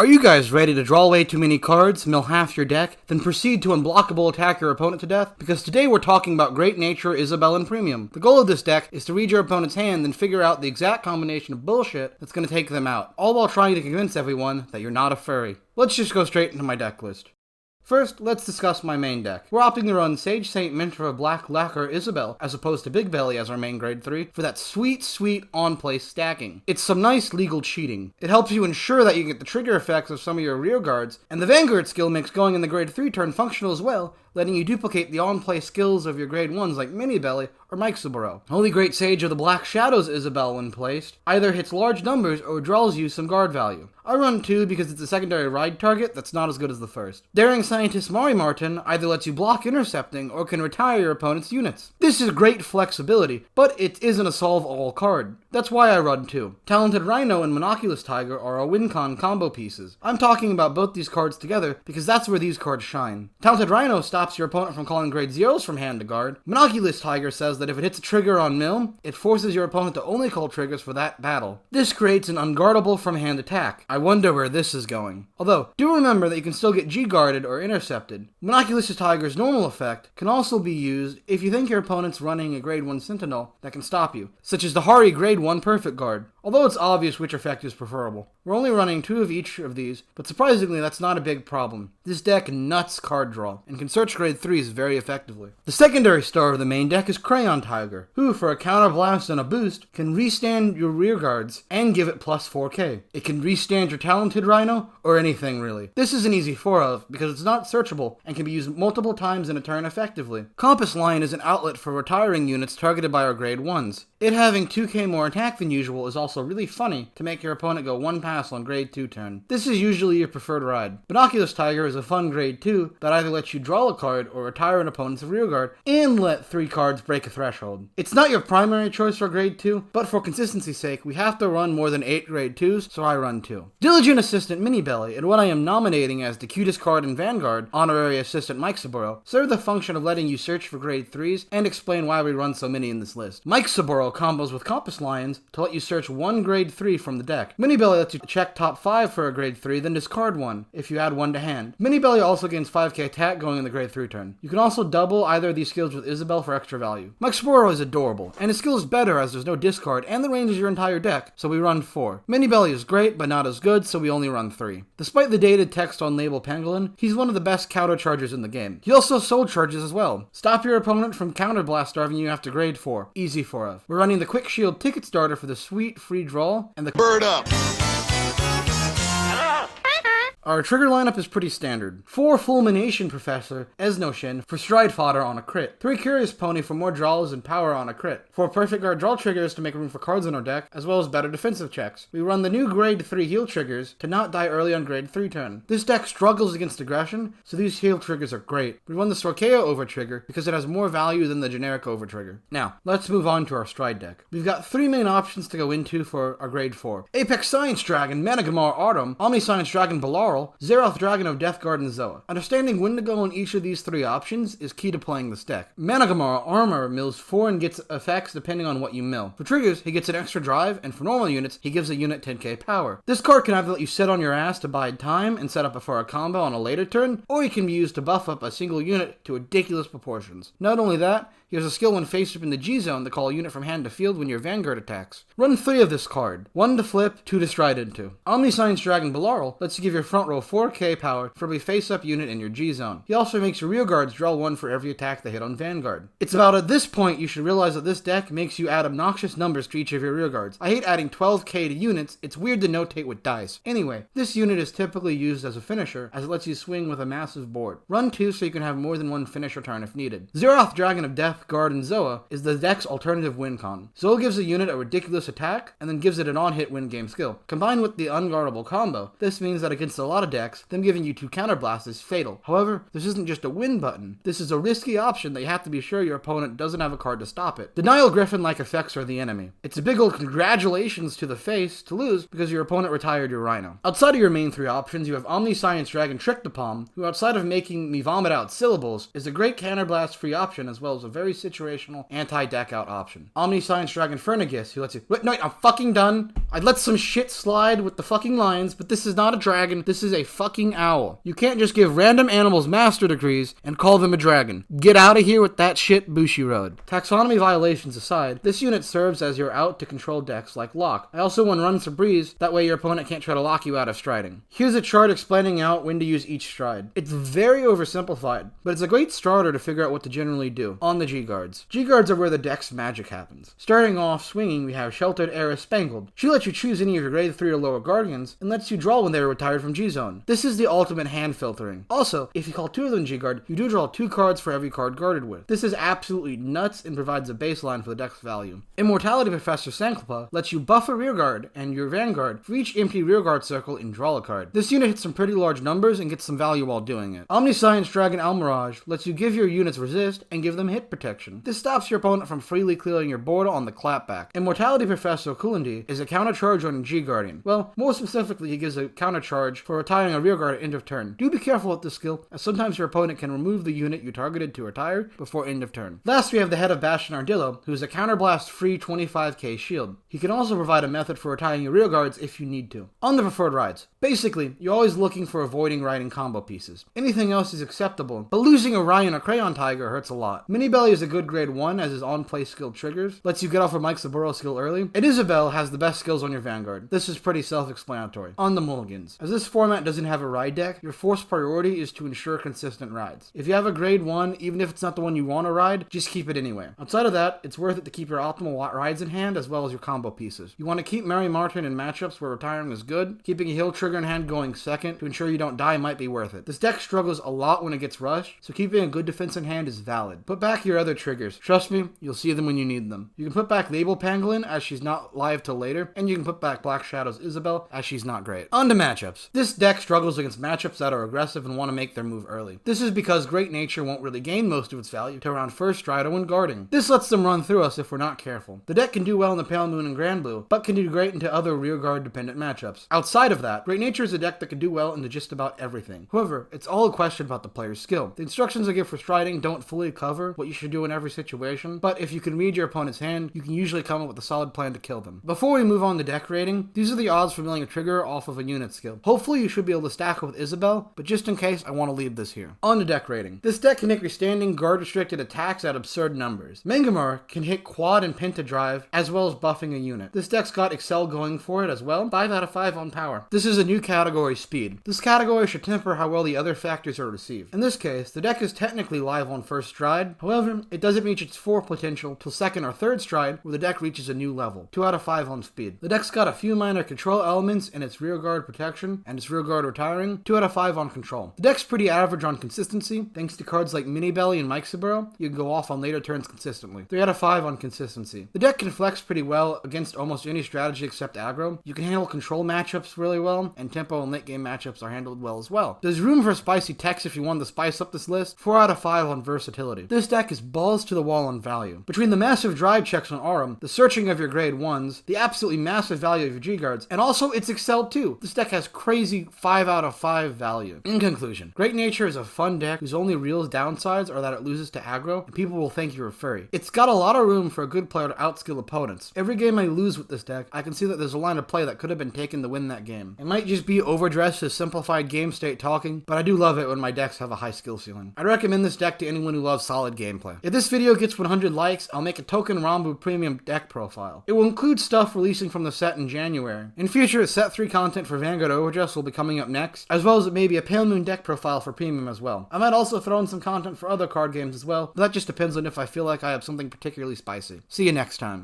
Are you guys ready to draw way too many cards, mill half your deck, then proceed to unblockable attack your opponent to death? Because today we're talking about Great Nature, Isabelle, and Premium. The goal of this deck is to read your opponent's hand and figure out the exact combination of bullshit that's going to take them out, all while trying to convince everyone that you're not a furry. Let's just go straight into my deck list. First, let's discuss my main deck. We're opting to run Sage Saint Mintra Black Lacquer Isabelle, as opposed to Big Belly as our main grade 3, for that sweet on-place stacking. It's some nice legal cheating. It helps you ensure that you get the trigger effects of some of your rear guards, and the Vanguard skill makes going in the grade 3 turn functional as well, letting you duplicate the on-play skills of your grade 1s like Mini Belly or Mike Saburo. Holy Great Sage of the Black Shadows Isabelle, when placed, either hits large numbers or draws you some guard value. I run 2 because it's a secondary ride target that's not as good as the first. Daring Scientist Mari Martin either lets you block intercepting or can retire your opponent's units. This is great flexibility, but it isn't a solve-all card. That's why I run 2. Talented Rhino and Monoculus Tiger are our WinCon combo pieces. I'm talking about both these cards together because that's where these cards shine. Talented Rhino stops your opponent from calling grade 0s from hand to guard. Monoculus Tiger says that if it hits a trigger on mill, it forces your opponent to only call triggers for that battle. This creates an unguardable from hand attack. I wonder where this is going. Although, do remember that you can still get G-guarded or intercepted. Monoculus Tiger's normal effect can also be used if you think your opponent's running a grade 1 Sentinel that can stop you, such as the Hari grade 1 Perfect Guard, although it's obvious which effect is preferable. We're only running 2 of each of these, but surprisingly that's not a big problem. This deck nuts card draw, and can search grade 3s very effectively. The secondary star of the main deck is Crayon Tiger, who for a counterblast and a boost, can restand your rear guards and give it plus 4k. It can restand your Talented Rhino, or anything really. This is an easy 4 of, because it's not searchable, and can be used multiple times in a turn effectively. Compass Line is an outlet for retiring units targeted by our grade 1s. It having 2k more attack than usual is also really funny to make your opponent go 1 pass on grade 2 turn. This is usually your preferred ride. Binoculus Tiger is a fun grade 2 that either lets you draw a card or retire an opponent's rear guard and let 3 cards break a threshold. It's not your primary choice for grade 2, but for consistency's sake we have to run more than 8 grade 2s, so I run 2. Diligent Assistant Mini Belly, and what I am nominating as the cutest card in Vanguard, Honorary Assistant Mike Saburo, serve the function of letting you search for grade 3s and explain why we run so many in this list. Mike Saburo combos with Compass Lions to let you search 1 grade 3 from the deck. Mini Belly lets you check top 5 for a grade 3, then discard 1 if you add 1 to hand. Mini Belly also gains 5k attack going in the grade 3 turn. You can also double either of these skills with Isabelle for extra value. Mike Saburo is adorable, and his skill is better as there's no discard and the range is your entire deck, so we run 4. Mini Belly is great, but not as good, so we only run 3. Despite the dated text on label Pangolin, he's one of the best counter chargers in the game. He also soul charges as well. Stop your opponent from counter blast starving you after grade 4. Easy 4 of. We're running the Quick Shield Ticket Starter for the sweet free draw, and the Bird Up! Our trigger lineup is pretty standard. 4 Fulmination Professor, Esnoshin, for stride fodder on a crit. 3 Curious Pony for more draws and power on a crit. 4 Perfect Guard draw triggers to make room for cards in our deck, as well as better defensive checks. We run the new grade 3 heal triggers to not die early on grade 3 turn. This deck struggles against aggression, so these heal triggers are great. We run the Sorkeo over trigger because it has more value than the generic over trigger. Now, let's move on to our stride deck. We've got 3 main options to go into for our grade 4. Apex Science Dragon, Managamar Autumn, Omniscience Dragon Balaral, Zeroth Dragon of Death Guard, and Zoa. Understanding when to go on each of these 3 options is key to playing this deck. Managamar Armor mills 4 and gets effects depending on what you mill. For triggers, he gets an extra drive, and for normal units, he gives a unit 10k power. This card can either let you sit on your ass to bide time and set up for a combo on a later turn, or he can be used to buff up a single unit to ridiculous proportions. Not only that, he has a skill when faced up in the G-zone to call a unit from hand to field when your Vanguard attacks. Run 3 of this card. 1 to flip, 2 to stride into. Omniscience Dragon Balaral lets you give your front row 4k power for every face-up unit in your G-zone. He also makes your rear guards draw 1 for every attack they hit on Vanguard. It's about at this point you should realize that this deck makes you add obnoxious numbers to each of your rear guards. I hate adding 12k to units, it's weird to notate with dice. Anyway, this unit is typically used as a finisher, as it lets you swing with a massive board. Run 2 so you can have more than 1 finisher turn if needed. Zeroth Dragon of Death Guard, and Zoa is the deck's alternative win con. Zoa gives a unit a ridiculous attack, and then gives it an on-hit win game skill. Combined with the unguardable combo, this means that against a lot of decks, them giving you 2 counterblasts is fatal. However, this isn't just a win button. This is a risky option that you have to be sure your opponent doesn't have a card to stop it. Denial Griffin-like effects are the enemy. It's a big old congratulations to the face to lose because your opponent retired your Rhino. Outside of your main 3 options, you have Omniscience Dragon Trick the Palm, who outside of making me vomit out syllables, is a great counterblast free option as well as a very situational anti-deck out option. Omniscience Dragon Fernagus, who lets you— wait, no, I'm fucking done. I'd let some shit slide with the fucking lines, but this is not a dragon, this is a fucking owl. You can't just give random animals master degrees and call them a dragon. Get out of here with that shit Bushi Road. Taxonomy violations aside, this unit serves as your out to control decks like Lock. I also want Run for Breeze, that way your opponent can't try to lock you out of striding. Here's a chart explaining out when to use each stride. It's very oversimplified, but it's a great starter to figure out what to generally do on the G-Guards. G-Guards are where the deck's magic happens. Starting off swinging, we have Sheltered Heiress Spangled. She lets you choose any of your grade 3 or lower guardians, and lets you draw when they are retired from G-Zone. This is the ultimate hand filtering. Also, if you call 2 of them G-Guard, you do draw 2 cards for every card guarded with. This is absolutely nuts and provides a baseline for the deck's value. Immortality Professor Sanklopa lets you buff a rearguard and your Vanguard for each empty rearguard circle and draw a card. This unit hits some pretty large numbers and gets some value while doing it. Omniscience Dragon Almirage lets you give your units resist and give them hit protection. This stops your opponent from freely clearing your board on the clapback. Immortality Professor Kulindi is a counter charge on G-Guardian. Well, more specifically, he gives a counter charge for retiring a rearguard at end of turn. Do be careful with this skill, as sometimes your opponent can remove the unit you targeted to retire before end of turn. Last, we have the head of Bastion Ardillo, who is a counterblast free 25k shield. He can also provide a method for retiring your rearguards if you need to. On the preferred rides, basically, you're always looking for avoiding riding combo pieces. Anything else is acceptable, but losing Orion or Crayon Tiger hurts a lot. Mini Belly is a good grade 1 as his on-play skill triggers, lets you get off of Mike Saburo skill early, and Isabelle has the best skills on your Vanguard. This is pretty self-explanatory. On the Mulligans, as this format doesn't have a ride deck, your force priority is to ensure consistent rides. If you have a grade 1, even if it's not the one you want to ride, just keep it anyway. Outside of that, it's worth it to keep your optimal rides in hand as well as your combo pieces. You want to keep Mary Martin in matchups where retiring is good. Keeping a heal trigger in hand going second to ensure you don't die might be worth it. This deck struggles a lot when it gets rushed, so keeping a good defense in hand is valid. Put back your other triggers. Trust me, you'll see them when you need them. You can put back Label Pangolin as she's not live till later, and you can put back Black Shadow's Isabelle as she's not great. On to matchups. This deck struggles against matchups that are aggressive and want to make their move early. This is because Great Nature won't really gain most of its value to around first stride or when guarding. This lets them run through us if we're not careful. The deck can do well in the Pale Moon and Grand Blue, but can do great into other rearguard dependent matchups. Outside of that, Great Nature is a deck that can do well into just about everything. However, it's all a question about the player's skill. The instructions I give for striding don't fully cover what you should do in every situation, but if you can read your opponent's hand, you can usually come up with a solid plan to kill them. Before we move on to deck rating, these are the odds for milling a trigger off of a unit skill. Hopefully you should be able to stack it with Isabelle, but just in case, I want to leave this here. On to deck rating. This deck can make your standing guard-restricted attacks at absurd numbers. Mengamar can hit quad and penta drive, as well as buffing a unit. This deck's got Excel going for it as well, 5 out of 5 on power. This is a new category, speed. This category should temper how well the other factors are received. In this case, the deck is technically live on first stride, however, it doesn't reach its 4 potential till second or third stride, where the deck reaches a new level, 2 out of 5 on speed. The deck's got a few minor control elements in its rearguard protection and its rearguard retiring, 2 out of 5 on control. The deck's pretty average on consistency, thanks to cards like Mini Belly and Mike Saburo, you can go off on later turns consistently, 3 out of 5 on consistency. The deck can flex pretty well against almost any strategy except aggro. You can handle control matchups really well, and tempo and late game matchups are handled well as well. There's room for spicy text if you want to spice up this list, 4 out of 5 on versatility. This deck is balls to the wall on value. Between the massive drive checks on Aurum, the searching of your grade 1s, the absolutely massive value of your G-Guards, and also it's excelled too. This deck has crazy 5 out of 5 value. In conclusion, Great Nature is a fun deck whose only real downsides are that it loses to aggro, and people will think you're a furry. It's got a lot of room for a good player to outskill opponents. Every game I lose with this deck, I can see that there's a line of play that could have been taken to win that game. It might just be overdressed as simplified game state talking, but I do love it when my decks have a high skill ceiling. I'd recommend this deck to anyone who loves solid gameplay. If this video gets 100 likes, I'll make a Token Rambu premium deck profile. It will include stuff releasing from the set in January. In future, set 3 content for Vanguard Overdress will be coming up next, as well as maybe a Pale Moon deck profile for premium as well. I might also throw in some content for other card games as well, but that just depends on if I feel like I have something particularly spicy. See you next time.